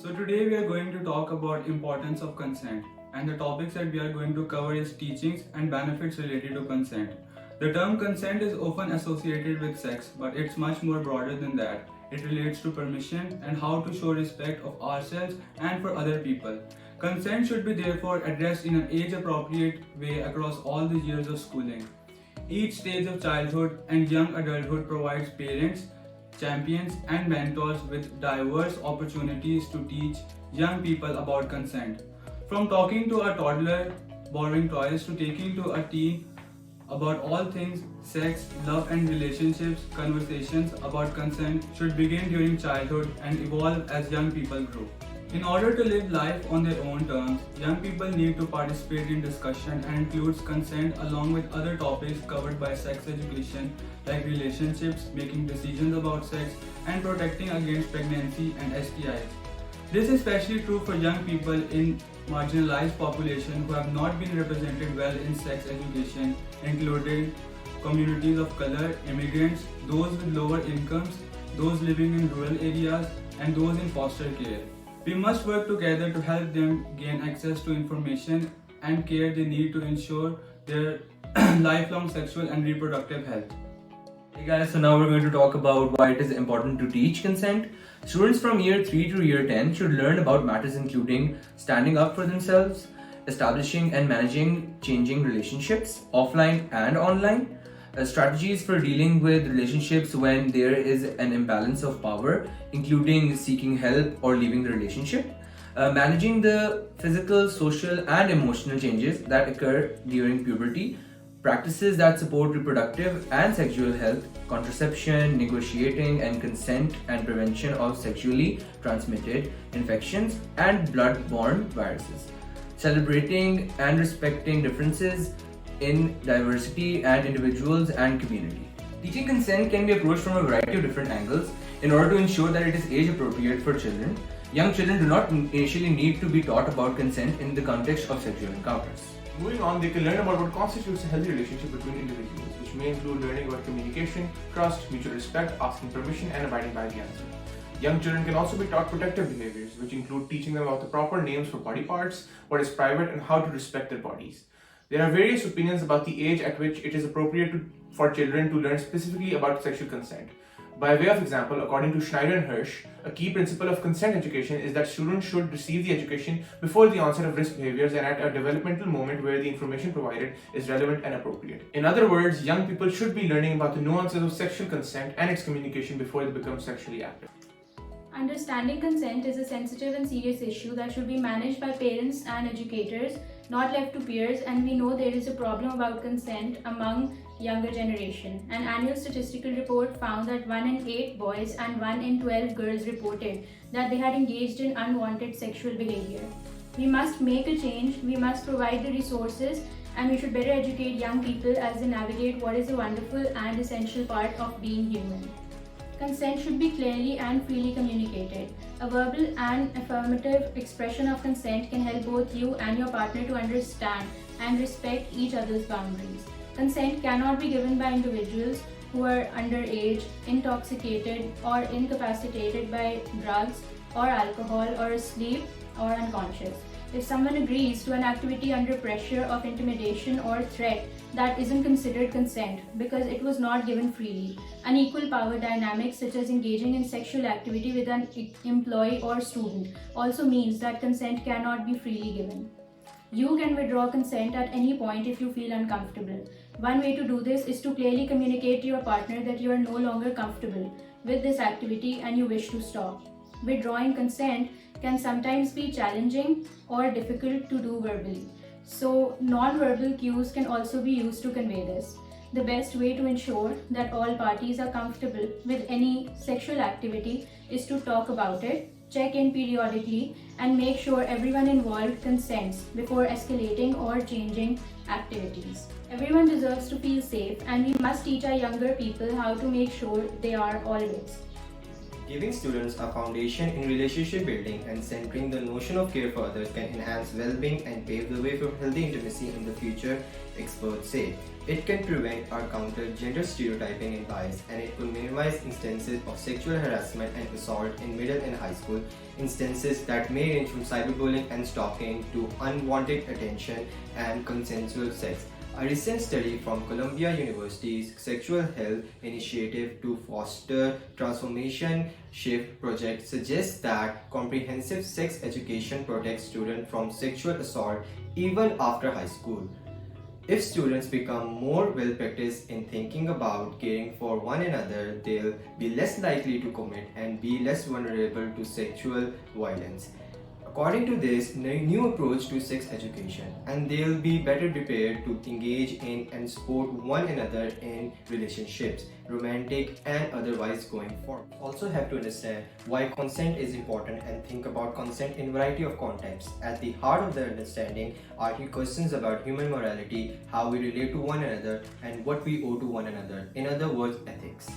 So today we are going to talk about importance of consent, and the topics that we are going to cover is teachings and benefits related to consent. The term consent is often associated with sex, but it's much more broader than that. It relates to permission and how to show respect of ourselves and for other people. Consent should be therefore addressed in an age-appropriate way across all the years of schooling. Each stage of childhood and young adulthood provides parents, champions, and mentors with diverse opportunities to teach young people about consent. From talking to a toddler, borrowing toys, to taking to a teen about all things sex, love, and relationships, conversations about consent should begin during childhood and evolve as young people grow. In order to live life on their own terms, young people need to participate in discussion and includes consent along with other topics covered by sex education like relationships, making decisions about sex, and protecting against pregnancy and STIs. This is especially true for young people in marginalized population who have not been represented well in sex education, including communities of color, immigrants, those with lower incomes, those living in rural areas, and those in foster care. We must work together to help them gain access to information and care they need to ensure their lifelong sexual and reproductive health. Hey guys, so now we're going to talk about why it is important to teach consent. Students from year 3 to year 10 should learn about matters including standing up for themselves, establishing and managing changing relationships, offline and online, strategies for dealing with relationships when there is an imbalance of power, including seeking help or leaving the relationship, managing the physical, social, and emotional changes that occur during puberty, practices that support reproductive and sexual health, contraception, negotiating and consent, and prevention of sexually transmitted infections and blood-borne viruses, celebrating and respecting differences in diversity and individuals and community. Teaching consent can be approached from a variety of different angles in order to ensure that it is age appropriate for children. Young children do not initially need to be taught about consent in the context of sexual encounters. Moving on, they can learn about what constitutes a healthy relationship between individuals, which may include learning about communication, trust, mutual respect, asking permission, and abiding by the answer. Young children can also be taught protective behaviors, which include teaching them about the proper names for body parts, what is private, and how to respect their bodies. There are various opinions about the age at which it is appropriate for children to learn specifically about sexual consent. By way of example, according to Schneider and Hirsch, a key principle of consent education is that students should receive the education before the onset of risk behaviors and at a developmental moment where the information provided is relevant and appropriate. In other words, young people should be learning about the nuances of sexual consent and its communication before they become sexually active. Understanding consent is a sensitive and serious issue that should be managed by parents and educators, not left to peers, and we know there is a problem about consent among younger generation. An annual statistical report found that 1 in 8 boys and 1 in 12 girls reported that they had engaged in unwanted sexual behavior. We must make a change, we must provide the resources, and we should better educate young people as they navigate what is a wonderful and essential part of being human. Consent should be clearly and freely communicated. A verbal and affirmative expression of consent can help both you and your partner to understand and respect each other's boundaries. Consent cannot be given by individuals who are underage, intoxicated, or incapacitated by drugs or alcohol, or asleep or unconscious. If someone agrees to an activity under pressure of intimidation or threat, that isn't considered consent because it was not given freely. Unequal power dynamics such as engaging in sexual activity with an employee or student also means that consent cannot be freely given. You can withdraw consent at any point if you feel uncomfortable. One way to do this is to clearly communicate to your partner that you are no longer comfortable with this activity and you wish to stop. Withdrawing consent can sometimes be challenging or difficult to do verbally. So, non-verbal cues can also be used to convey this. The best way to ensure that all parties are comfortable with any sexual activity is to talk about it, check in periodically, and make sure everyone involved consents before escalating or changing activities. Everyone deserves to feel safe, and we must teach our younger people how to make sure they are always. Giving students a foundation in relationship building and centering the notion of care for others can enhance well-being and pave the way for healthy intimacy in the future, experts say. It can prevent or counter gender stereotyping and bias, and it could minimize instances of sexual harassment and assault in middle and high school, instances that may range from cyberbullying and stalking to unwanted attention and consensual sex. A recent study from Columbia University's Sexual Health Initiative to Foster Transformation Shift project suggests that comprehensive sex education protects students from sexual assault even after high school. If students become more well practiced in thinking about caring for one another, they'll be less likely to commit and be less vulnerable to sexual violence. According to this new approach to sex education, and they'll be better prepared to engage in and support one another in relationships, romantic and otherwise going forward. Also have to understand why consent is important and think about consent in a variety of contexts. At the heart of the understanding are questions about human morality, how we relate to one another, and what we owe to one another. In other words, ethics.